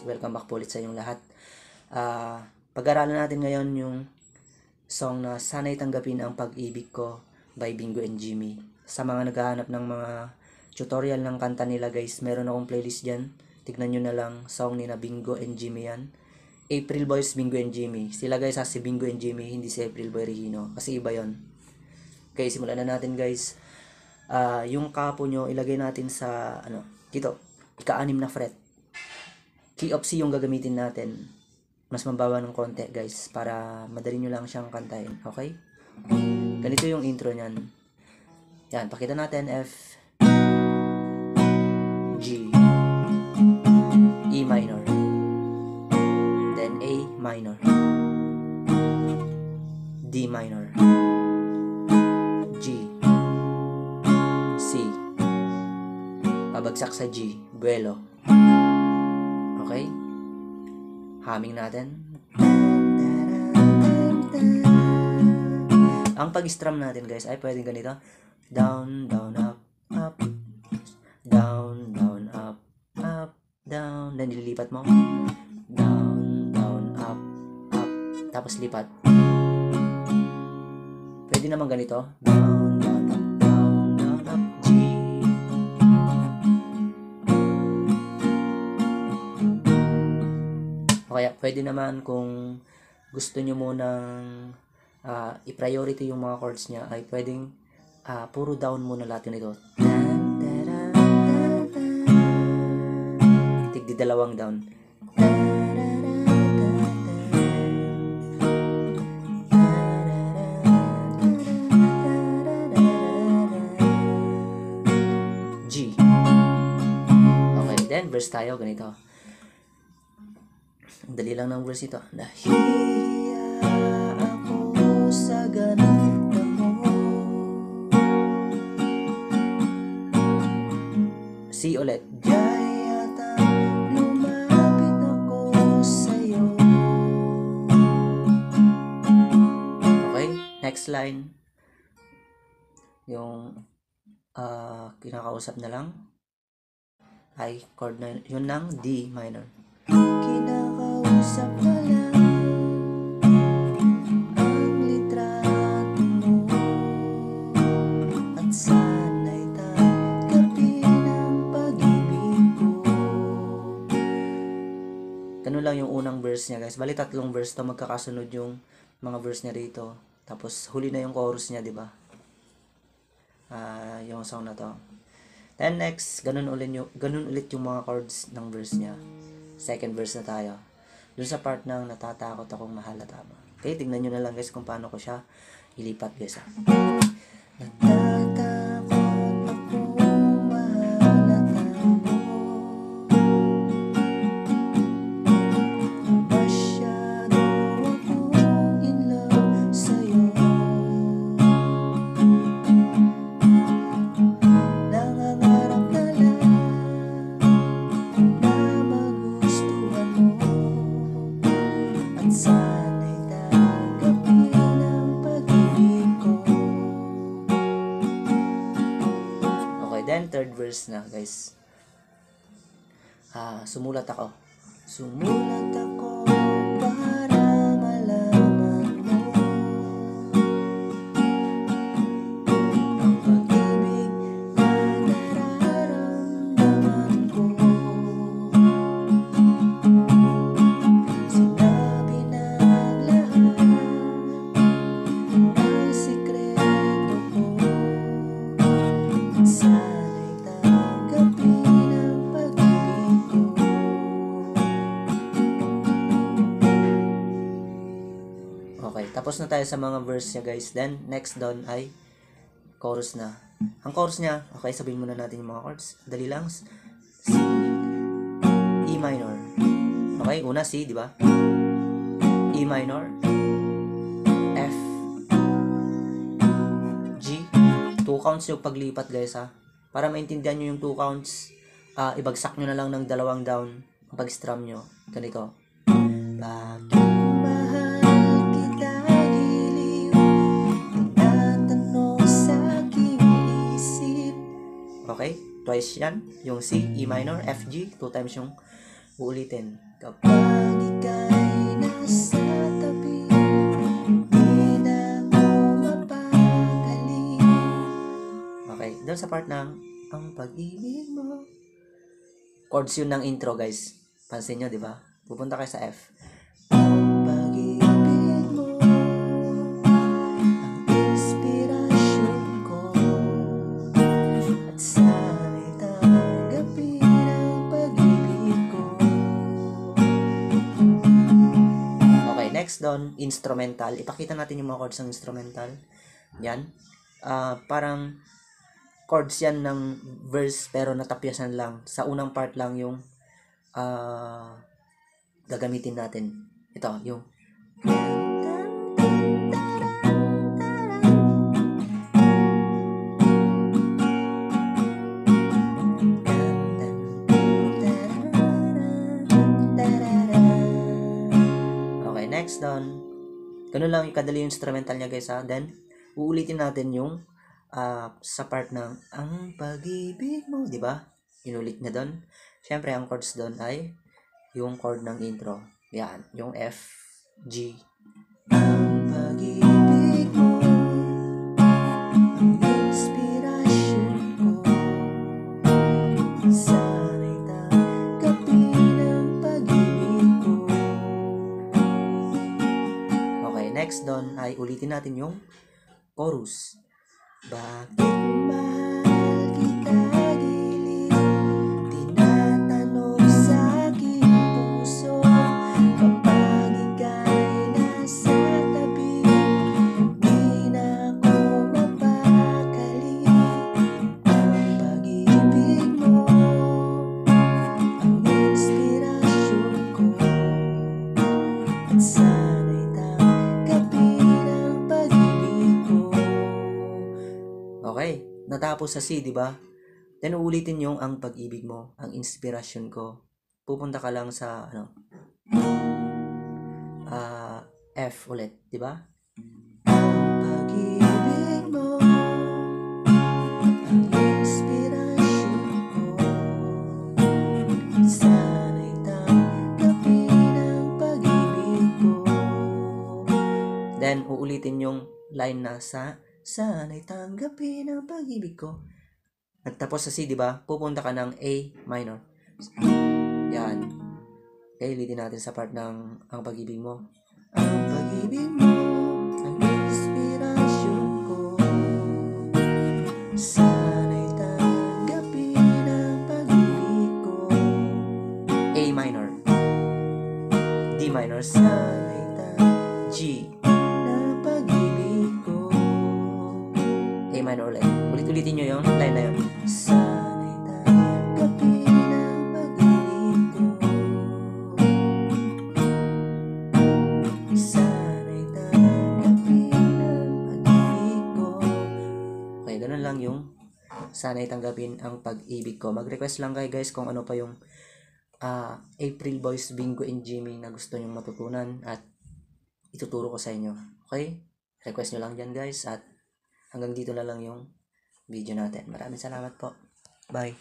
welcome back po ulit sa inyong lahat. Pag-aralan natin ngayon yung song na Sana'y Tanggapin ang Pag-ibig Ko by Bingo and Jimmy. Sa mga naghahanap ng mga tutorial ng kanta nila guys, meron akong playlist dyan. Tignan nyo na lang, song ni na Bingo and Jimmy yan. April Boys, Bingo and Jimmy. Sila guys si Bingo and Jimmy, hindi si April Boy Regino, kasi iba yon. Okay, simulan na natin guys. Yung kapo nyo, ilagay natin sa dito, ika-6 na fret. Key of C yung gagamitin natin. Mas mababa ng konti guys, para madali nyo lang siyang kantahin. Okay? Ganito yung intro nyan. Yan, pakita natin. F, G, E minor, then A minor, D minor, G, C, pabagsak sa G, buelo. Okay? Humming natin. Ang pag-strum natin guys ay pwedeng ganito. Down, down, up, up. Down, down, up, up, down. Then nililipat mo. Down, down, up, up. Tapos lipat. Pwede naman ganito. Down, down, up, down, down, up, G. Kaya pwede naman kung gusto nyo munang i-priority yung mga chords niya, ay pwedeng puro down muna lahat yun ito. Tigdi dalawang down. G. Okay, then verse tayo, ganito. Ang dali lang ng verse ito. Nahiya ako sa ganito mo. C ulit. Jayata, lumapit ako sa'yo. Okay, next line. Yung kinakausap na lang ay chord na yun ng D minor. Kinakausap na lang ang litrato mo at sana'y tanggapin ang pag-ibig ko. Ganun lang yung unang verse niya guys. Bali 3 verse to, magkakasunod yung mga verse niya rito. Tapos huli na yung chorus niya, di ba? Yung song na to. Then next, ganun ulit yung mga chords ng verse niya. Second verse na tayo. Doon sa part ng natatakot akong mahal na tama. Okay, tignan nyo na lang guys kung paano ko siya ilipat guys. Natatakot akong mahal na tama. Masyado akong in love sa'yo. Nangangarap na lang sana'y tanggapin ang pag-ibig ko. Okay, then third verse na guys. Sumulat ako para malaman mo ang pag-ibig na nararamdaman ko. Okay, tapos na tayo sa mga verse niya guys. Then, next down ay chorus na. Ang chorus niya, okay, sabihin muna natin yung mga chords. Dali lang. C, E minor. Okay, una C, di ba? E minor, F, G. 2 counts yung paglipat guys ha. Para maintindihan nyo yung 2 counts, ibagsak nyo na lang ng 2 down ang pag-strum nyo. Ganito. Bakit mahal kita giliw, tinatanong sa aking isip. Okay? Twice yan. Yung C, E minor, F, G. 2 times yung uulitin. Kapag ika'y nasa tabi, di na ako mapakali. Okay, doon sa part ng ang pag-ibig mo. Chords yun ng intro, guys. Pansin nyo, di ba? Pupunta kayo sa F. Ang pag-ibig mo, ang inspirasyon ko, at sana'y tanggapin ang pag-ibig ko. Okay, next doon, instrumental. Ipakita natin yung mga chords ng instrumental. Yan. Parang chords yan ng verse pero natapyasan lang. Sa unang part lang yung gagamitin natin. Ito, yung okay, next doon. Ganun lang yung kadali yung instrumental niya, guys, ha. Then, uulitin natin yung sa part ng ang pag-ibig mo, di ba? Inulit niya doon. Siyempre, ang chords doon ay yung chord ng intro. Yan, yung F, G. Ang pag-ibig mo, ang inspirasyon ko, sana'y tanggapin ang pag-ibig ko. Okay, next doon ay ulitin natin yung chorus. Bakit mahal kita giliw, tinatanong sa aking puso, kapag ika'y nasa tabi, di na ako mapakali. Ang pag-ibig mo, ang inspirasyon ko, at sana'y tanggapin ang pag-ibig ko. Okay, natapos sa C, di ba? Then uulitin yung ang pag-ibig mo, ang inspirasyon ko. Pupunta ka lang sa F ulit, di ba? Ang pag-ibig mo, ang inspirasyon ko, sana'y tanggapin ang pag-ibig ko. Then uulitin yung line na sana'y tanggapin ang pag-ibig ko. Nagtapos sa C, di ba? Pupunta ka ng A minor. Yan. Okay, ulitin natin sa part ng ang pag-ibig mo. Ang pag-ibig mo, ang inspirasyon ko, sana'y tanggapin ang pag-ibig ko. A minor. D minor. Sana'y G. Minor ulit. Ulit-ulitin nyo yung line na yun. Sana'y tanggapin ang pag-ibig ko, sana'y tanggapin ang pag-ibig ko. Okay, ganun lang yung sana'y tanggapin ang pag-ibig ko. Mag-request lang kayo, guys, kung ano pa yung April Boys, Bingo and Jimmy na gusto nyong matutunan at ituturo ko sa inyo. Okay? Request nyo lang dyan, guys, at hanggang dito na lang yung video natin. Maraming salamat po. Bye.